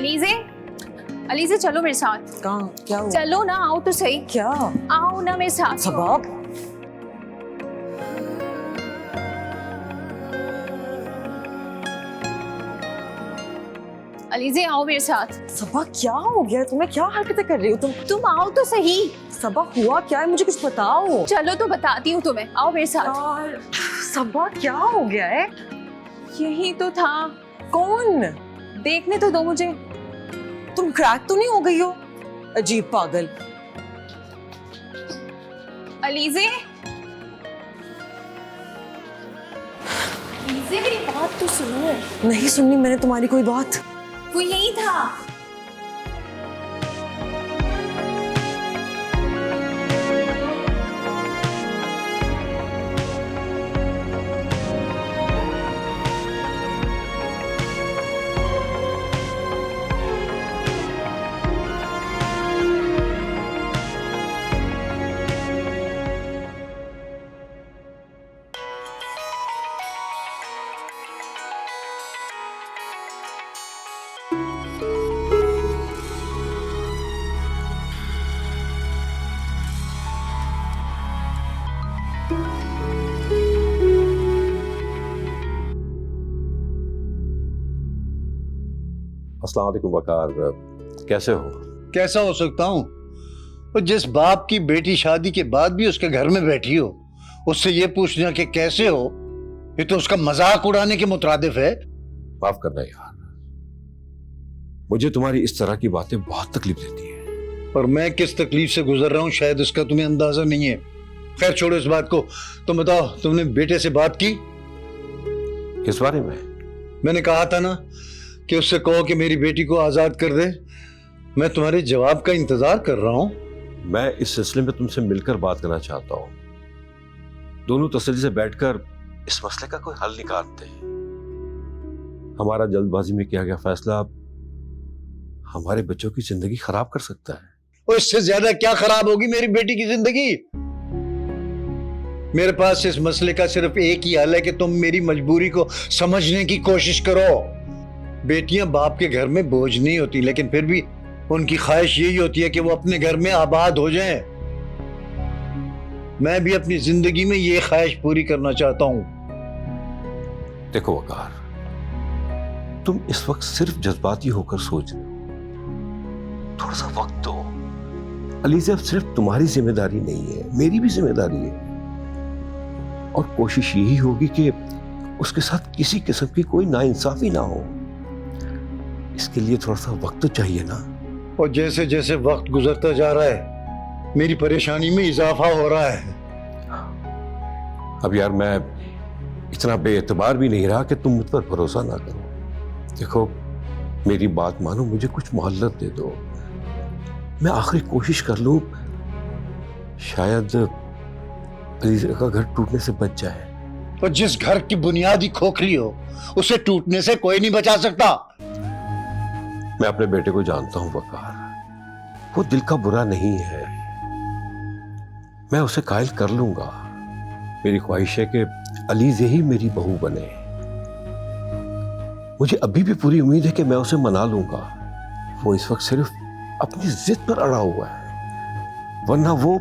अलीज़े, अलीज़े चलो मेरे साथ। कहाँ? क्या हुआ? चलो ना, आओ तो सही। क्या? आओ ना मेरे साथ। सबा, अलीज़े आओ मेरे साथ। सबा क्या हो गया तुम्हें? क्या हरकतें कर रही हो तुम आओ तो सही। सबा हुआ क्या है? मुझे कुछ बताओ चलो तो बताती हूँ तुम्हें, आओ मेरे साथ। यार। सबा क्या हो गया है? यही तो था। कौन? देखने तो दो मुझे। तुम क्रैक तो नहीं हो गई हो? अजीब पागल। अलीज़े, अलीज़े मेरी बात तो सुनो। नहीं सुननी मैंने तुम्हारी कोई बात। वो यही था। अस्सलाम वालेकुम वकार, कैसे हो? कैसा हो सकता हूँ? और जिस बाप की बेटी शादी के बाद भी उसके घर में बैठी हो, उससे ये पूछना कि कैसे हो, ये तो उसका मजाक उड़ाने के मुतरादिफ है। माफ करना यार, मुझे तुम्हारी इस तरह की बातें बहुत तकलीफ देती है। और मैं किस तकलीफ से गुजर रहा हूँ शायद इसका तुम्हें अंदाजा नहीं है। खैर छोड़ो इस बात को। तुम बताओ, तुमने बेटे से बात की? किस बारे में? मैंने कहा था ना कि उससे कहो कि मेरी बेटी को आजाद कर दे। मैं तुम्हारे जवाब का इंतजार कर रहा हूँ। मैं इस सिलसिले में तुमसे मिलकर बात करना चाहता हूँ। दोनों तसल्ली से बैठकर इस मसले का कोई हल निकालते हैं। हमारा जल्दबाजी में किया गया फैसला हमारे बच्चों की जिंदगी खराब कर सकता है। और इससे ज्यादा क्या खराब होगी मेरी बेटी की जिंदगी? मेरे पास इस मसले का सिर्फ एक ही हल है कि तुम मेरी मजबूरी को समझने की कोशिश करो। बेटियां बाप के घर में बोझ नहीं होती, लेकिन फिर भी उनकी ख्वाहिश यही होती है कि वो अपने घर में आबाद हो जाएं। मैं भी अपनी जिंदगी में ये ख्वाहिश पूरी करना चाहता हूं। देखो वकार, तुम इस वक्त सिर्फ जज्बाती होकर सोच रहे हो। थोड़ा सा वक्त दो। अलीज़े अब सिर्फ तुम्हारी जिम्मेदारी नहीं है, मेरी भी जिम्मेदारी है। और कोशिश यही होगी कि उसके साथ किसी किस्म की कोई नाइंसाफी ना हो। इसके लिए थोड़ा सा वक्त तो चाहिए ना। और जैसे जैसे वक्त गुजरता जा रहा है, मेरी परेशानी में इजाफा हो रहा है। अब यार मैं इतना बेएतबार भी नहीं रहा कि तुम मुझ पर भरोसा ना करो। देखो मेरी बात मानो, मुझे कुछ मोहल्लत दे दो। मैं आखिरी कोशिश कर लूं, शायद अलीज़े का घर टूटने से बच जाए। और जिस घर की बुनियाद ही खोखली हो, उसे टूटने से कोई नहीं बचा सकता। मैं अपने बेटे को जानता हूं वकार, वो दिल का बुरा नहीं है। मैं उसे कायल कर लूंगा। मेरी ख्वाहिश है कि अलीज़े ही मेरी बहू बने। मुझे अभी भी पूरी उम्मीद है कि मैं उसे मना लूंगा। वो इस वक्त सिर्फ अपनी जिद पर अड़ा हुआ है, वरना वो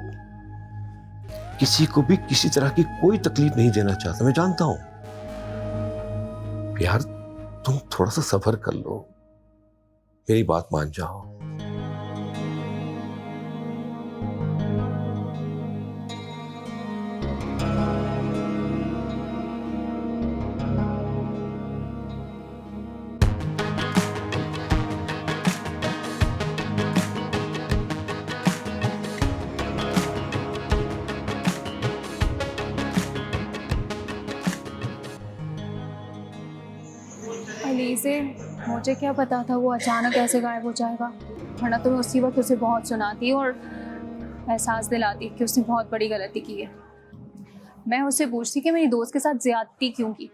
किसी को भी किसी तरह की कोई तकलीफ नहीं देना चाहता। मैं जानता हूं। यार तुम थोड़ा सा सब्र कर लो, मेरी बात मान जाओ। अलीज़े, मुझे क्या पता था वो अचानक ऐसे गायब हो जाएगा। वरना तो मैं उसी वक्त उसे बहुत सुनाती और एहसास दिलाती कि उसने बहुत बड़ी गलती की है। मैं उससे पूछती कि मेरी दोस्त के साथ ज्यादती क्यों की।